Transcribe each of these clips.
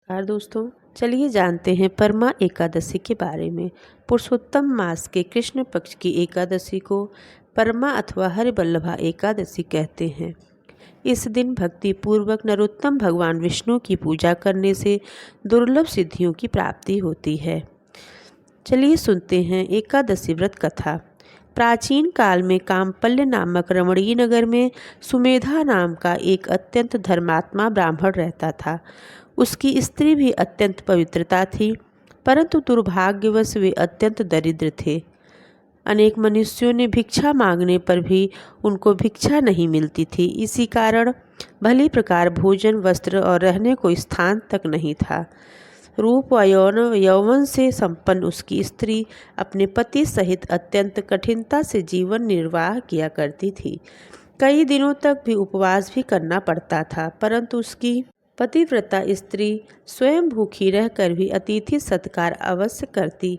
नमस्कार दोस्तों, चलिए जानते हैं परमा एकादशी के बारे में। पुरुषोत्तम मास के कृष्ण पक्ष की एकादशी को परमा अथवा हरिवल्लभा एकादशी कहते हैं। इस दिन भक्ति पूर्वक नरोत्तम भगवान विष्णु की पूजा करने से दुर्लभ सिद्धियों की प्राप्ति होती है। चलिए सुनते हैं एकादशी व्रत कथा। प्राचीन काल में कामपल्य नामक रमणीय नगर में सुमेधा नाम का एक अत्यंत धर्मात्मा ब्राह्मण रहता था। उसकी स्त्री भी अत्यंत पवित्रता थी, परंतु दुर्भाग्यवश वे अत्यंत दरिद्र थे। अनेक मनुष्यों ने भिक्षा मांगने पर भी उनको भिक्षा नहीं मिलती थी। इसी कारण भली प्रकार भोजन, वस्त्र और रहने को स्थान तक नहीं था। रूप व यौवन से संपन्न उसकी स्त्री अपने पति सहित अत्यंत कठिनता से जीवन निर्वाह किया करती थी। कई दिनों तक भी उपवास भी करना पड़ता था, परंतु उसकी पतिव्रता स्त्री स्वयं भूखी रहकर भी अतिथि सत्कार अवश्य करती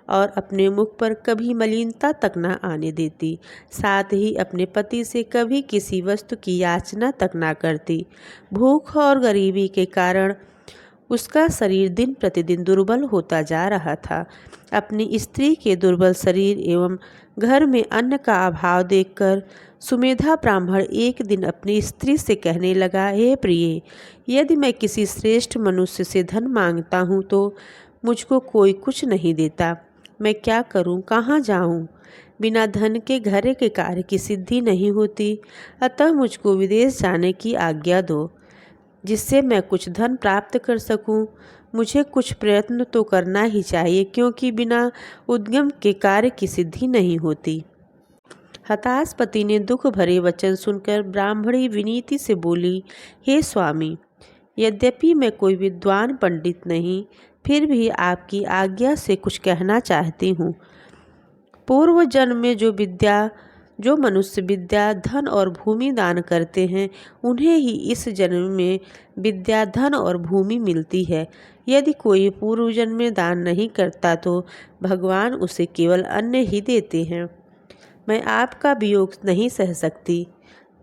और अपने मुख पर कभी मलिनता तक न आने देती। साथ ही अपने पति से कभी किसी वस्तु की याचना तक न करती। भूख और गरीबी के कारण उसका शरीर दिन प्रतिदिन दुर्बल होता जा रहा था। अपनी स्त्री के दुर्बल शरीर एवं घर में अन्न का अभाव देखकर सुमेधा ब्राह्मण एक दिन अपनी स्त्री से कहने लगा, हे प्रिय, यदि मैं किसी श्रेष्ठ मनुष्य से धन मांगता हूँ तो मुझको कोई कुछ नहीं देता। मैं क्या करूँ, कहाँ जाऊँ? बिना धन के घर के कार्य की सिद्धि नहीं होती। अतः मुझको विदेश जाने की आज्ञा दो, जिससे मैं कुछ धन प्राप्त कर सकूं। मुझे कुछ प्रयत्न तो करना ही चाहिए, क्योंकि बिना उद्यम के कार्य की सिद्धि नहीं होती। हताश पति ने दुख भरे वचन सुनकर ब्राह्मणी विनीति से बोली, हे स्वामी, यद्यपि मैं कोई विद्वान पंडित नहीं, फिर भी आपकी आज्ञा से कुछ कहना चाहती हूँ। पूर्व जन्म में जो मनुष्य विद्या, धन और भूमि दान करते हैं, उन्हें ही इस जन्म में विद्या, धन और भूमि मिलती है। यदि कोई पूर्व जन्म में दान नहीं करता तो भगवान उसे केवल अन्न ही देते हैं। मैं आपका वियोग नहीं सह सकती।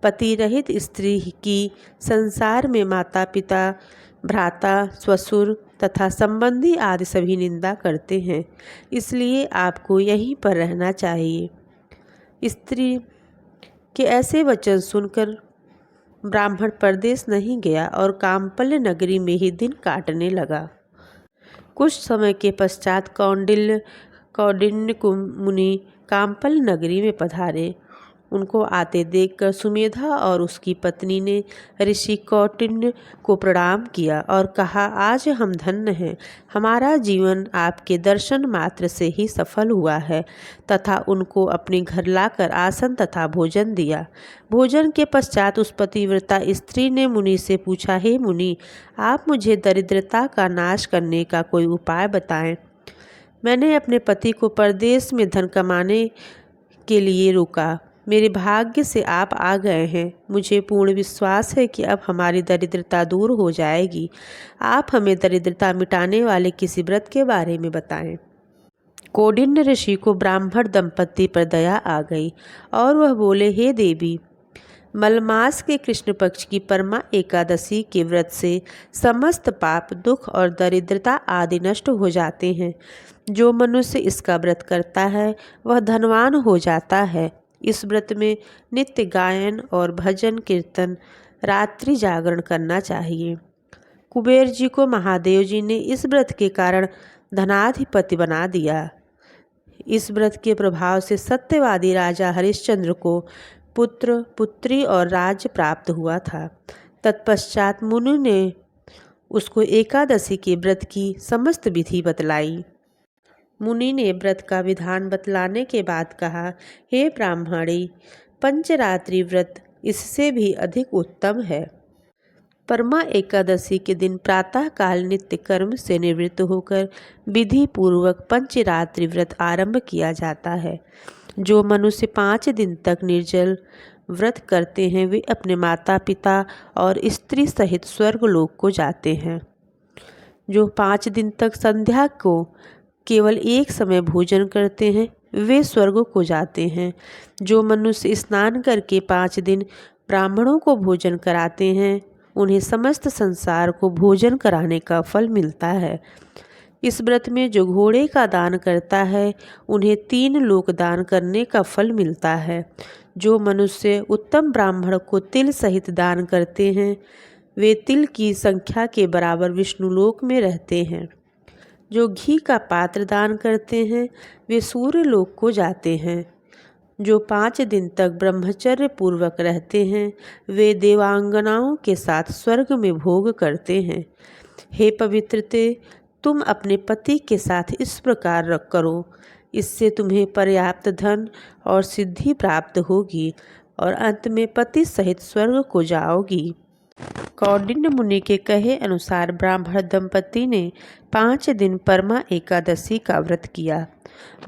पति रहित स्त्री की संसार में माता पिता, भ्राता, ससुर तथा संबंधी आदि सभी निंदा करते हैं, इसलिए आपको यहीं पर रहना चाहिए। स्त्री के ऐसे वचन सुनकर ब्राह्मण परदेश नहीं गया और कामपल्य नगरी में ही दिन काटने लगा। कुछ समय के पश्चात कौंडिन्य मुनि कामपल्य नगरी में पधारे। उनको आते देखकर सुमेधा और उसकी पत्नी ने ऋषि कौंडिन्य को प्रणाम किया और कहा, आज हम धन्य हैं। हमारा जीवन आपके दर्शन मात्र से ही सफल हुआ है। तथा उनको अपने घर लाकर आसन तथा भोजन दिया। भोजन के पश्चात उस पतिव्रता स्त्री ने मुनि से पूछा, हे मुनि, आप मुझे दरिद्रता का नाश करने का कोई उपाय बताएं। मैंने अपने पति को परदेश में धन कमाने के लिए रोका। मेरे भाग्य से आप आ गए हैं। मुझे पूर्ण विश्वास है कि अब हमारी दरिद्रता दूर हो जाएगी। आप हमें दरिद्रता मिटाने वाले किसी व्रत के बारे में बताएं। कौंडिन्य ऋषि को ब्राह्मण दंपति पर दया आ गई और वह बोले, हे देवी, मलमास के कृष्ण पक्ष की परमा एकादशी के व्रत से समस्त पाप, दुख और दरिद्रता आदि नष्ट हो जाते हैं। जो मनुष्य इसका व्रत करता है वह धनवान हो जाता है। इस व्रत में नित्य गायन और भजन कीर्तन, रात्रि जागरण करना चाहिए। कुबेर जी को महादेव जी ने इस व्रत के कारण धनाधिपति बना दिया। इस व्रत के प्रभाव से सत्यवादी राजा हरिश्चंद्र को पुत्र, पुत्री और राज्य प्राप्त हुआ था। तत्पश्चात मुनि ने उसको एकादशी के व्रत की समस्त विधि बतलाई। मुनि ने व्रत का विधान बतलाने के बाद कहा, हे ब्राह्मणी, पंचरात्रि व्रत इससे भी अधिक उत्तम है। परमा एकादशी के दिन प्रातः काल नित्य कर्म से निवृत्त होकर विधि पूर्वक पंचरात्रि व्रत आरंभ किया जाता है। जो मनुष्य 5 दिन तक निर्जल व्रत करते हैं, वे अपने माता पिता और स्त्री सहित स्वर्गलोक को जाते हैं। जो 5 दिन तक संध्या को केवल एक समय भोजन करते हैं, वे स्वर्ग को जाते हैं। जो मनुष्य स्नान करके 5 दिन ब्राह्मणों को भोजन कराते हैं, उन्हें समस्त संसार को भोजन कराने का फल मिलता है। इस व्रत में जो घोड़े का दान करता है उन्हें 3 लोक दान करने का फल मिलता है। जो मनुष्य उत्तम ब्राह्मण को तिल सहित दान करते हैं वे तिल की संख्या के बराबर विष्णुलोक में रहते हैं। जो घी का पात्र दान करते हैं वे सूर्य लोक को जाते हैं। जो 5 दिन तक ब्रह्मचर्य पूर्वक रहते हैं वे देवांगनाओं के साथ स्वर्ग में भोग करते हैं। हे पवित्रते, तुम अपने पति के साथ इस प्रकार करो, इससे तुम्हें पर्याप्त धन और सिद्धि प्राप्त होगी और अंत में पति सहित स्वर्ग को जाओगी। कौंडिन्य मुनि के कहे अनुसार ब्राह्मण दंपति ने 5 दिन परमा एकादशी का व्रत किया।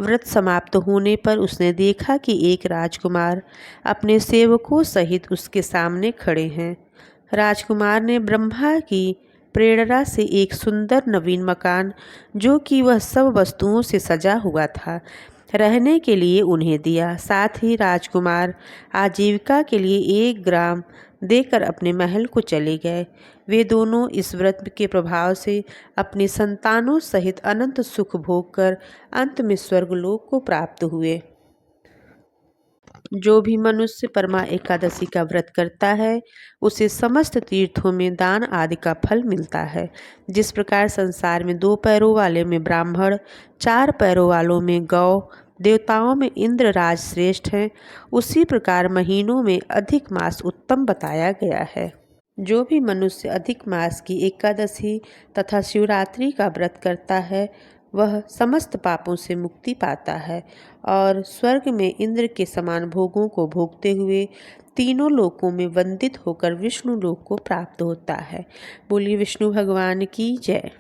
व्रत समाप्त होने पर उसने देखा कि एक राजकुमार अपने सेवकों सहित उसके सामने खड़े हैं। राजकुमार ने ब्रह्मा की प्रेरणा से एक सुंदर नवीन मकान, जो कि वह सब वस्तुओं से सजा हुआ था, रहने के लिए उन्हें दिया। साथ ही राजकुमार आजीविका के लिए 1 ग्राम देकर अपने महल को चले गए। वे दोनों इस व्रत के प्रभाव से अपनी संतानों सहित अनंत सुख भोग कर अंत में स्वर्गलोक को प्राप्त हुए। जो भी मनुष्य परमा एकादशी का व्रत करता है उसे समस्त तीर्थों में दान आदि का फल मिलता है। जिस प्रकार संसार में 2 पैरों वाले में ब्राह्मण, 4 पैरों वालों में गौ, देवताओं में इंद्र राज श्रेष्ठ हैं, उसी प्रकार महीनों में अधिक मास उत्तम बताया गया है। जो भी मनुष्य अधिक मास की एकादशी तथा शिवरात्रि का व्रत करता है वह समस्त पापों से मुक्ति पाता है और स्वर्ग में इंद्र के समान भोगों को भोगते हुए तीनों लोकों में वंदित होकर विष्णु लोक को प्राप्त होता है। बोलिए विष्णु भगवान की जय।